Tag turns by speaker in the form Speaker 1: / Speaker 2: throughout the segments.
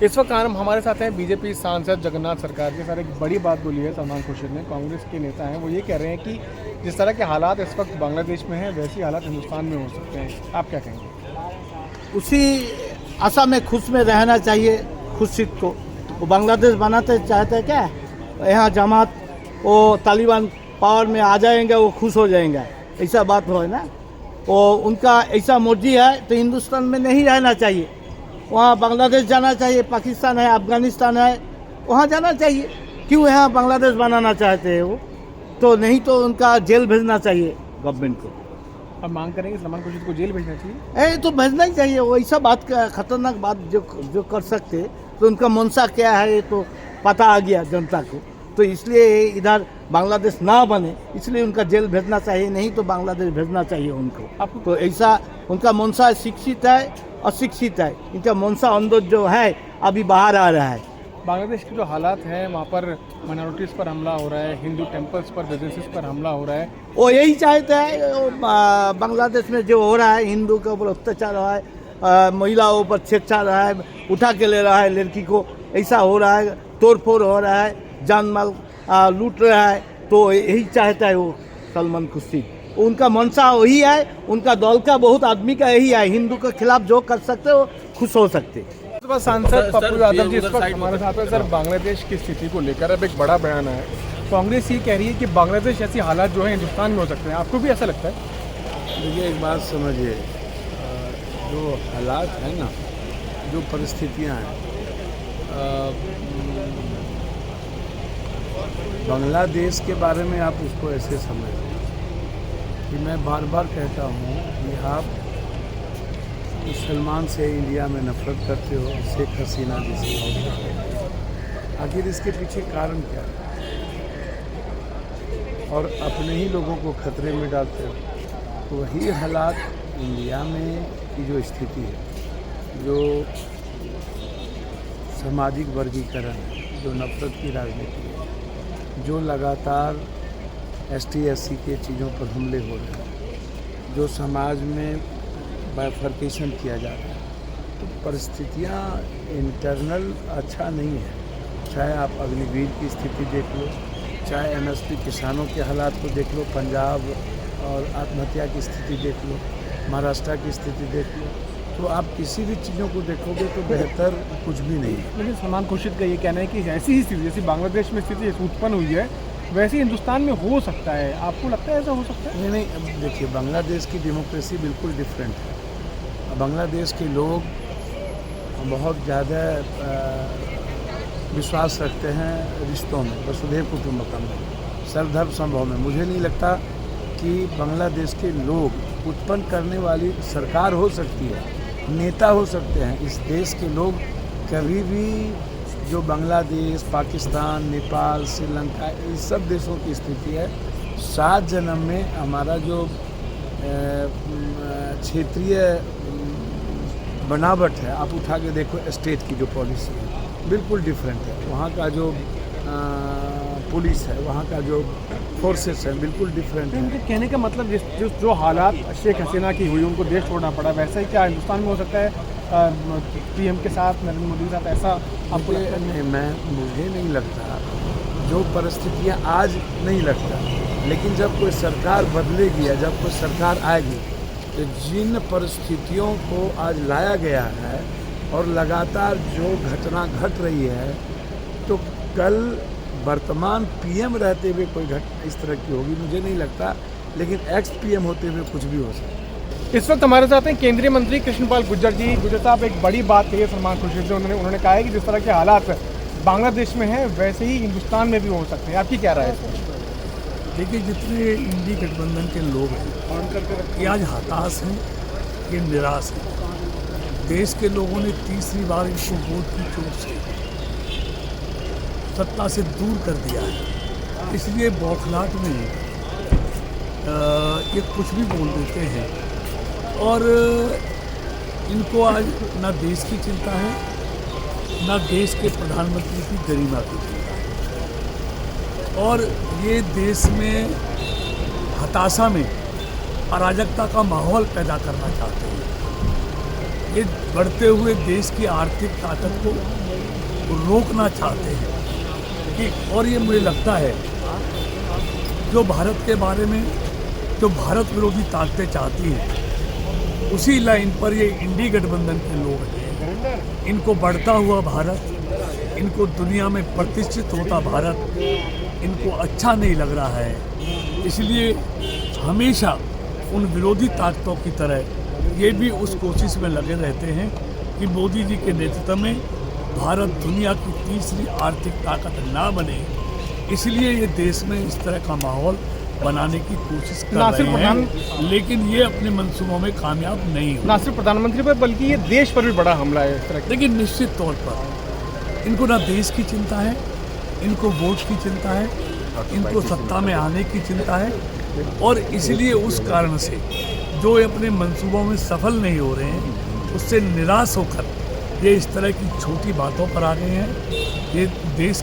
Speaker 1: इस वक्त हमारे साथ हैं बीजेपी सांसद जगन्नाथ सरकार के। सर, एक बड़ी बात बोली है सलमान खुर्शीद ने, कांग्रेस के नेता हैं, वो ये कह रहे हैं कि जिस तरह के हालात इस वक्त बांग्लादेश में हैं वैसे ही हालात हिंदुस्तान में हो सकते हैं। आप क्या कहेंगे?
Speaker 2: उसी आशा में खुश में रहना चाहिए खुर्शीद को। वो बांग्लादेश बनाते चाहते हैं क्या? यहाँ जमात वो तालिबान पावर में आ जाएंगे, वो खुश हो जाएंगे, ऐसा बात हो है ना। वो उनका ऐसा मर्जी है तो हिंदुस्तान में नहीं रहना चाहिए, वहाँ बांग्लादेश जाना चाहिए। पाकिस्तान है, अफगानिस्तान है, वहाँ जाना चाहिए। क्यों यहाँ बांग्लादेश बनाना चाहते हैं वो? तो नहीं तो उनका जेल भेजना चाहिए गवर्नमेंट को।
Speaker 1: अब मांग करेंगे सलमान खुर्शीद को जेल भेजना चाहिए?
Speaker 2: तो भेजना ही चाहिए। वो ऐसा बात खतरनाक बात जो कर सकते, तो उनका मनसा क्या है ये तो पता आ गया जनता को। तो इसलिए इधर बांग्लादेश ना बने, इसलिए उनका जेल भेजना चाहिए, नहीं तो बांग्लादेश भेजना चाहिए उनको। तो ऐसा उनका मनसा शिक्षित है, अशिक्षित है। इनका मनसा अंदर जो है अभी बाहर आ रहा है।
Speaker 1: बांग्लादेश के जो हालात हैं वहाँ पर माइनॉरिटीज़ पर हमला हो रहा है, हिंदू टेम्पल्स पर, बिजनेसेस पर हमला हो रहा है।
Speaker 2: वो यही चाहते हैं। बांग्लादेश में जो हो रहा है, हिंदू के ऊपर अत्याचार हो रहा है, महिलाओं पर छेड़छाड़ रहा है, उठा के ले रहा है लड़की को, ऐसा हो रहा है, तोड़फोड़ हो रहा है, जान माल लूट रहा है। तो यही चाहता है वो सलमान खुर्शीद। उनका मनसा वही है, उनका दल का बहुत आदमी का यही है। हिंदू के खिलाफ जो कर सकते हो खुश हो सकते।
Speaker 1: सांसद पप्पू यादव जी इस वक्त हमारे साथ है। सर, बांग्लादेश की स्थिति को लेकर अब एक बड़ा बयान है। कांग्रेस ये कह रही है कि बांग्लादेश ऐसी हालात जो है हिंदुस्तान में हो सकते हैं। आपको भी ऐसा लगता है?
Speaker 3: देखिए, एक बात समझिए, जो हालात हैं ना, जो परिस्थितियां हैं, बांग्लादेश के बारे में आप उसको ऐसे समझिए कि मैं बार बार कहता हूँ कि आप मुसलमान से इंडिया में नफरत करते हो, शेख हसीना जी से। आखिर इसके पीछे कारण क्या है? और अपने ही लोगों को खतरे में डालते हो। तो वही हालात इंडिया में की जो स्थिति है, जो सामाजिक वर्गीकरण है, जो नफरत की राजनीति है, जो लगातार ST SC के चीज़ों पर हमले हो रहे हैं, जो समाज में बाइफर्केशन किया जा रहा है, तो परिस्थितियाँ इंटरनल अच्छा नहीं है। चाहे आप अग्निवीर की स्थिति देख लो, चाहे MSP किसानों के हालात को देख लो, पंजाब और आत्महत्या की स्थिति देख लो, महाराष्ट्र की स्थिति देख लो, तो आप किसी भी चीज़ों को देखोगे तो बेहतर कुछ भी नहीं है।
Speaker 1: लेकिन सलमान खुर्शीद का ये कहना है कि ऐसी ही स्थिति जैसी बांग्लादेश में स्थिति उत्पन्न हुई है वैसे हिंदुस्तान में हो सकता है। आपको लगता है ऐसा हो सकता है?
Speaker 3: नहीं, देखिए, बांग्लादेश की डेमोक्रेसी बिल्कुल डिफरेंट है। बांग्लादेश के लोग बहुत ज़्यादा विश्वास रखते हैं रिश्तों में, वसुधैव कुटुंबकम में, सर्वधर्म समभाव में। मुझे नहीं लगता कि बांग्लादेश के लोग उत्पन्न करने वाली सरकार हो सकती है, नेता हो सकते हैं। इस देश के लोग कभी भी जो बांग्लादेश, पाकिस्तान, नेपाल, श्रीलंका, इन सब देशों की स्थिति है, 7 जन्म में हमारा जो क्षेत्रीय बनावट है, आप उठा के देखो, स्टेट की जो पॉलिसी है बिल्कुल डिफरेंट है। वहाँ का जो पुलिस है, वहाँ का जो फोर्सेस है, बिल्कुल डिफरेंट है।
Speaker 1: उनके कहने का मतलब जो हालात शेख हसीना की हुई, उनको देश छोड़ना पड़ा, वैसा ही क्या हिंदुस्तान में हो सकता है? PM के साथ, नरेंद्र मोदी के साथ, ऐसा आपको लगता है?
Speaker 3: मुझे नहीं लगता। जो परिस्थितियाँ आज नहीं लगता, लेकिन जब कोई सरकार बदलेगी या जब कोई सरकार आएगी, तो जिन परिस्थितियों को आज लाया गया है और लगातार जो घटना घट रही है, तो कल वर्तमान PM रहते हुए कोई घटना इस तरह की होगी मुझे नहीं लगता, लेकिन ex-PM होते हुए कुछ भी हो सकता है।
Speaker 1: इस वक्त हमारे साथ हैं केंद्रीय मंत्री कृष्णपाल गुर्जर जी। गुर्जर साहब, एक बड़ी बात कही है सलमान खुर्शीद से। उन्होंने कहा है कि जिस तरह के हालात बांग्लादेश में हैं वैसे ही हिंदुस्तान में भी हो सकते हैं। आपकी क्या राय है?
Speaker 4: देखिए, जितने इंडी गठबंधन के लोग हैं ये आज हताश हैं, ये निराश हैं। देश के लोगों ने तीसरी बार इनको वोट की चोट से सत्ता से दूर कर दिया है। इसलिए बौखलाहट में ये कुछ भी बोल देते हैं और इनको आज ना देश की चिंता है, ना देश के प्रधानमंत्री की गरिमा की चिंता है। और ये देश में हताशा में अराजकता का माहौल पैदा करना चाहते हैं। ये बढ़ते हुए देश की आर्थिक ताकत को रोकना चाहते हैं कि, और ये मुझे लगता है जो भारत के बारे में जो भारत विरोधी ताकतें चाहती हैं उसी लाइन पर ये इंडी गठबंधन के लोग हैं। इनको बढ़ता हुआ भारत, इनको दुनिया में प्रतिष्ठित होता भारत इनको अच्छा नहीं लग रहा है। इसलिए हमेशा उन विरोधी ताकतों की तरह ये भी उस कोशिश में लगे रहते हैं कि मोदी जी के नेतृत्व में भारत दुनिया की तीसरी आर्थिक ताकत ना बने। इसलिए ये देश में इस तरह का माहौल बनाने की कोशिश कर रहे हैं, लेकिन ये अपने मंसूबों में कामयाब नहीं हो।
Speaker 1: ना सिर्फ प्रधानमंत्री पर बल्कि ये देश पर भी बड़ा हमला है इस तरह का।
Speaker 4: लेकिन निश्चित तौर पर इनको ना देश की चिंता है, इनको वोट की चिंता है, इनको सत्ता में आने की चिंता है, और इसलिए उस कारण से जो अपने मंसूबों में सफल नहीं हो रहे हैं उससे निराश होकर ये इस तरह की छोटी बातों पर आ गए हैं। ये देश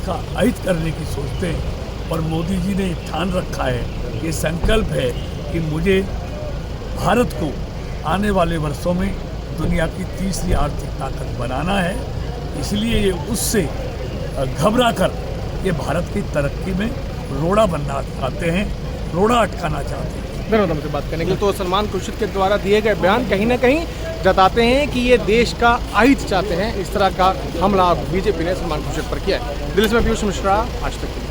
Speaker 4: का अहित करने की सोचते हैं, और मोदी जी ने ठान रखा है, ये संकल्प है कि मुझे भारत को आने वाले वर्षों में दुनिया की तीसरी आर्थिक ताकत बनाना है। इसलिए ये उससे घबरा कर ये भारत की तरक्की में रोड़ा बनना चाहते हैं, रोड़ा अटकाना चाहते हैं।
Speaker 1: धन्यवाद हमसे बात करने के लिए। तो सलमान खुर्शीद के द्वारा दिए गए बयान कहीं ना कहीं जताते हैं कि ये देश का अहित चाहते हैं। इस तरह का हमला बीजेपी ने सलमान खुर्शीद पर किया है। दिल्ली से मैं पीयूष मिश्रा, आज तक।